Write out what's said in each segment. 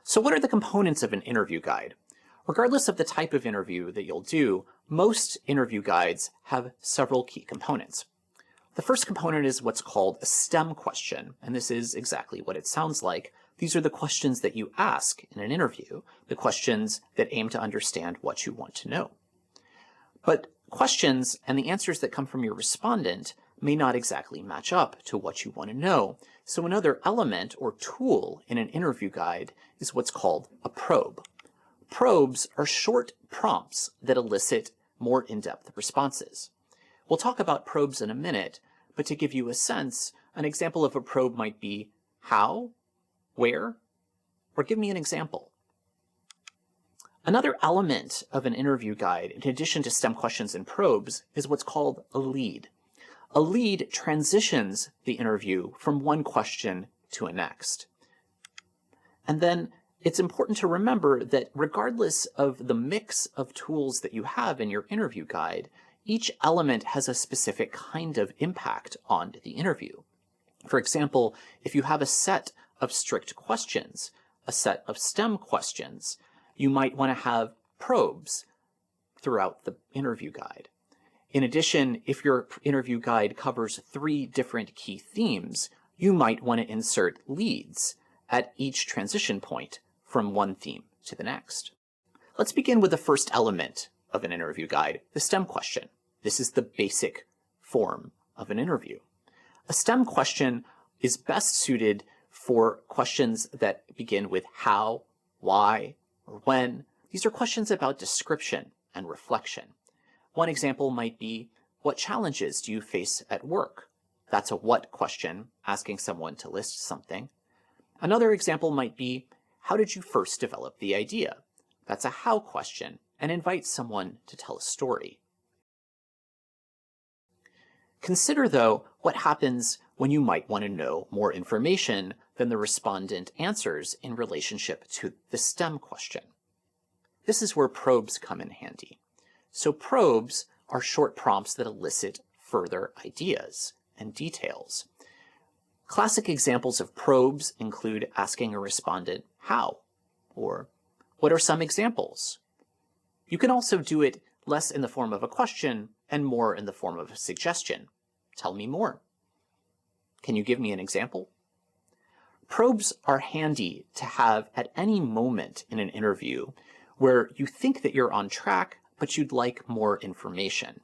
So what are the components of an interview guide? Regardless of the type of interview that you'll do, most interview guides have several key components. The first component is what's called a STEM question, and this is exactly what it sounds like. These are the questions that you ask in an interview, the questions that aim to understand what you want to know. But questions and the answers that come from your respondent may not exactly match up to what you want to know. So another element or tool in an interview guide is what's called a probe. Probes are short prompts that elicit more in-depth responses. We'll talk about probes in a minute, but to give you a sense, an example of a probe might be how, where, or give me an example. Another element of an interview guide, in addition to STEM questions and probes, is what's called a lead. A lead transitions the interview from one question to a next. And then it's important to remember that regardless of the mix of tools that you have in your interview guide, each element has a specific kind of impact on the interview. For example, if you have a set of strict questions, a set of STEM questions, you might want to have probes throughout the interview guide. In addition, if your interview guide covers 3 different key themes, you might want to insert leads at each transition point from one theme to the next. Let's begin with the first element of an interview guide, the STEM question. This is the basic form of an interview. A STEM question is best suited for questions that begin with how, why, or when. These are questions about description and reflection. One example might be, what challenges do you face at work? That's a what question, asking someone to list something. Another example might be, how did you first develop the idea? That's a how question, and invites someone to tell a story. Consider, though, what happens when you might want to know more information than the respondent answers in relationship to the STEM question. This is where probes come in handy. So probes are short prompts that elicit further ideas and details. Classic examples of probes include asking a respondent how, or what are some examples? You can also do it less in the form of a question and more in the form of a suggestion. Tell me more. Can you give me an example? Probes are handy to have at any moment in an interview where you think that you're on track, but you'd like more information.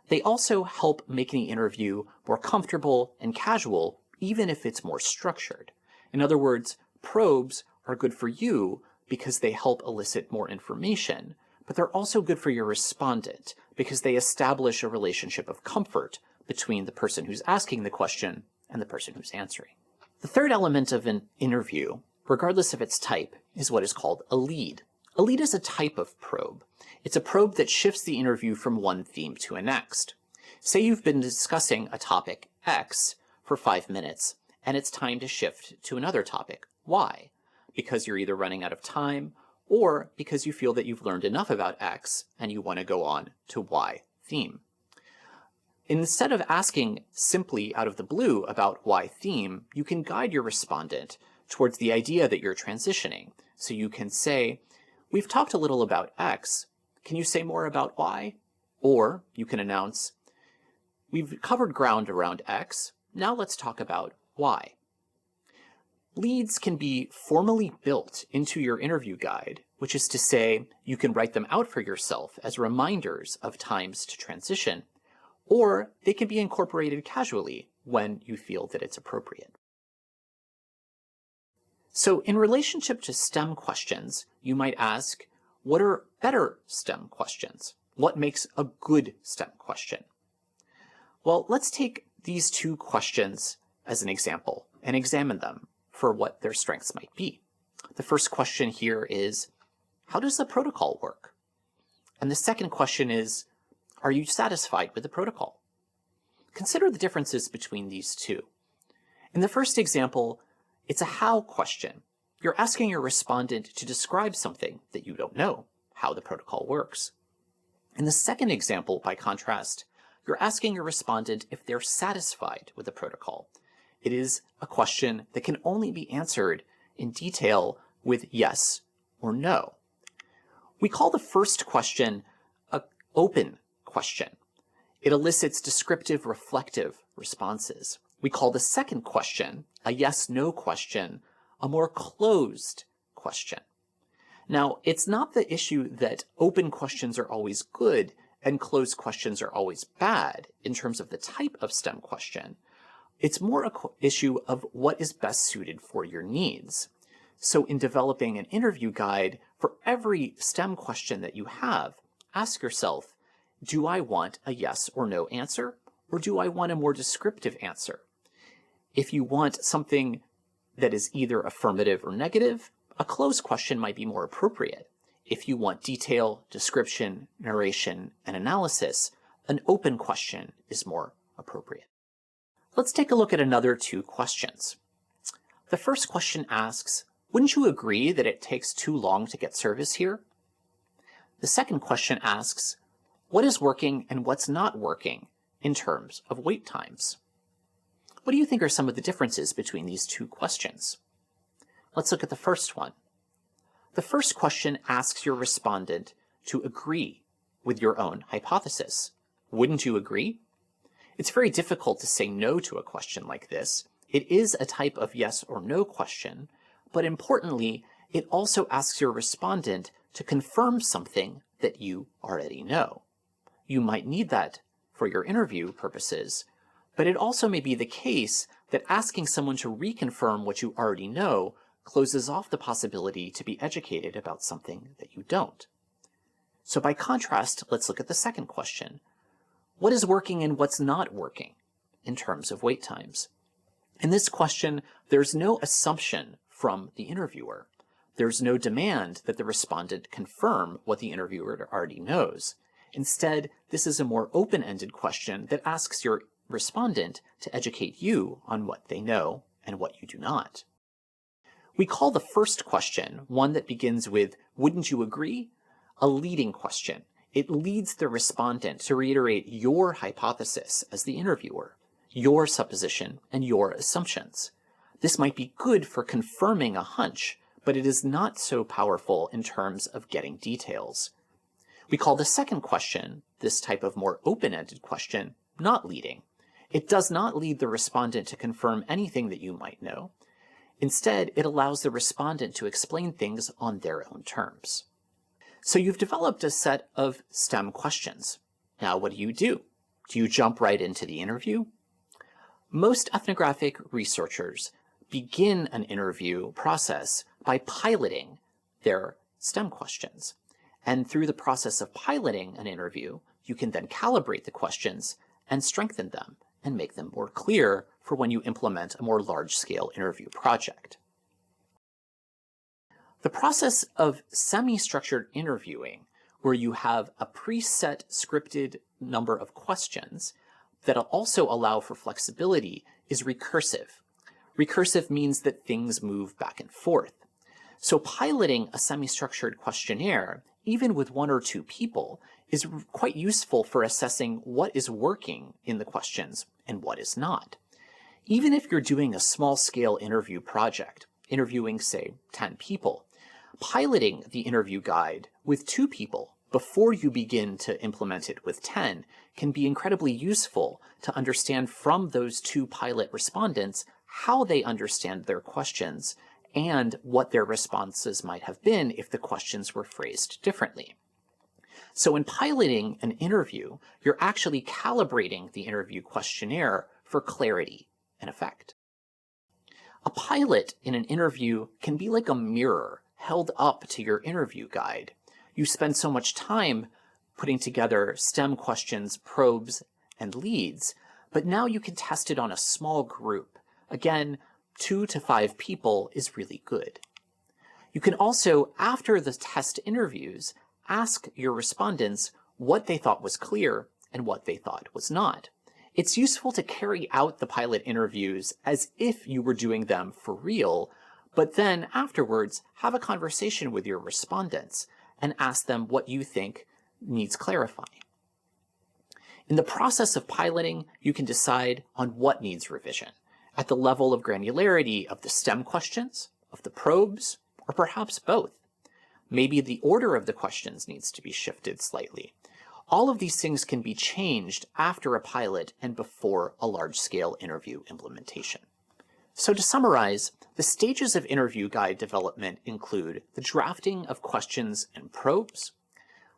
They also help make the interview more comfortable and casual, even if it's more structured. In other words, probes are good for you because they help elicit more information, but they're also good for your respondent because they establish a relationship of comfort between the person who's asking the question and the person who's answering. The third element of an interview, regardless of its type, is what is called a lead. A lead is a type of probe. It's a probe that shifts the interview from one theme to a next. Say you've been discussing a topic X for 5 minutes, and it's time to shift to another topic, Y, because you're either running out of time or because you feel that you've learned enough about X and you want to go on to Y theme. Instead of asking simply out of the blue about Y theme, you can guide your respondent towards the idea that you're transitioning. So you can say, we've talked a little about X. Can you say more about Y? Or you can announce, we've covered ground around X. Now let's talk about Y. Leads can be formally built into your interview guide, which is to say, you can write them out for yourself as reminders of times to transition, or they can be incorporated casually when you feel that it's appropriate. So in relationship to STEM questions, you might ask, what are better STEM questions? What makes a good STEM question? Well, let's take these 2 questions as an example and examine them for what their strengths might be. The first question here is, how does the protocol work? And the second question is, are you satisfied with the protocol? Consider the differences between these 2. In the first example, it's a how question. You're asking your respondent to describe something that you don't know, how the protocol works. In the second example, by contrast, you're asking your respondent if they're satisfied with the protocol. It is a question that can only be answered in detail with yes or no. We call the first question an open question. It elicits descriptive, reflective responses. We call the second question, a yes-no question, a more closed question. Now, it's not the issue that open questions are always good and closed questions are always bad in terms of the type of STEM question. It's more an issue of what is best suited for your needs. So in developing an interview guide, for every STEM question that you have, ask yourself, do I want a yes or no answer, or do I want a more descriptive answer? If you want something that is either affirmative or negative, a closed question might be more appropriate. If you want detail, description, narration, and analysis, an open question is more appropriate. Let's take a look at another two questions. The first question asks, wouldn't you agree that it takes too long to get service here? The second question asks, what is working and what's not working in terms of wait times? What do you think are some of the differences between these two questions? Let's look at the first one. The first question asks your respondent to agree with your own hypothesis. Wouldn't you agree? It's very difficult to say no to a question like this. It is a type of yes or no question, but importantly, it also asks your respondent to confirm something that you already know. You might need that for your interview purposes, but it also may be the case that asking someone to reconfirm what you already know closes off the possibility to be educated about something that you don't. So by contrast, let's look at the second question. What is working and what's not working in terms of wait times? In this question, there's no assumption from the interviewer. There's no demand that the respondent confirm what the interviewer already knows. Instead, this is a more open-ended question that asks your respondent to educate you on what they know and what you do not. We call the first question, one that begins with, wouldn't you agree? A leading question. It leads the respondent to reiterate your hypothesis as the interviewer, your supposition, and your assumptions. This might be good for confirming a hunch, but it is not so powerful in terms of getting details. We call the second question, this type of more open-ended question, not leading. It does not lead the respondent to confirm anything that you might know. Instead, it allows the respondent to explain things on their own terms. So you've developed a set of STEM questions. Now what do? Do you jump right into the interview? Most ethnographic researchers begin an interview process by piloting their STEM questions. And through the process of piloting an interview, you can then calibrate the questions and strengthen them and make them more clear for when you implement a more large-scale interview project. The process of semi-structured interviewing, where you have a preset scripted number of questions that also allow for flexibility, is recursive. Recursive means that things move back and forth. So piloting a semi-structured questionnaire, even with one or two people, is quite useful for assessing what is working in the questions and what is not. Even if you're doing a small-scale interview project, interviewing, say, 10 people, piloting the interview guide with 2 people before you begin to implement it with 10 can be incredibly useful to understand from those 2 pilot respondents how they understand their questions and what their responses might have been if the questions were phrased differently. So in piloting an interview, you're actually calibrating the interview questionnaire for clarity and effect. A pilot in an interview can be like a mirror held up to your interview guide. You spend so much time putting together STEM questions, probes, and leads, but now you can test it on a small group. Again, 2 to 5 people is really good. You can also, after the test interviews, ask your respondents what they thought was clear and what they thought was not. It's useful to carry out the pilot interviews as if you were doing them for real, but then afterwards have a conversation with your respondents and ask them what you think needs clarifying. In the process of piloting, you can decide on what needs revision at the level of granularity of the STEM questions, of the probes, or perhaps both. Maybe the order of the questions needs to be shifted slightly. All of these things can be changed after a pilot and before a large-scale interview implementation. So to summarize, the stages of interview guide development include the drafting of questions and probes,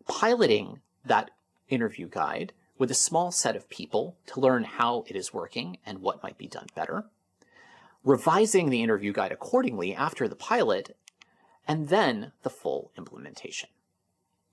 piloting that interview guide with a small set of people to learn how it is working and what might be done better, revising the interview guide accordingly after the pilot, and then the full implementation.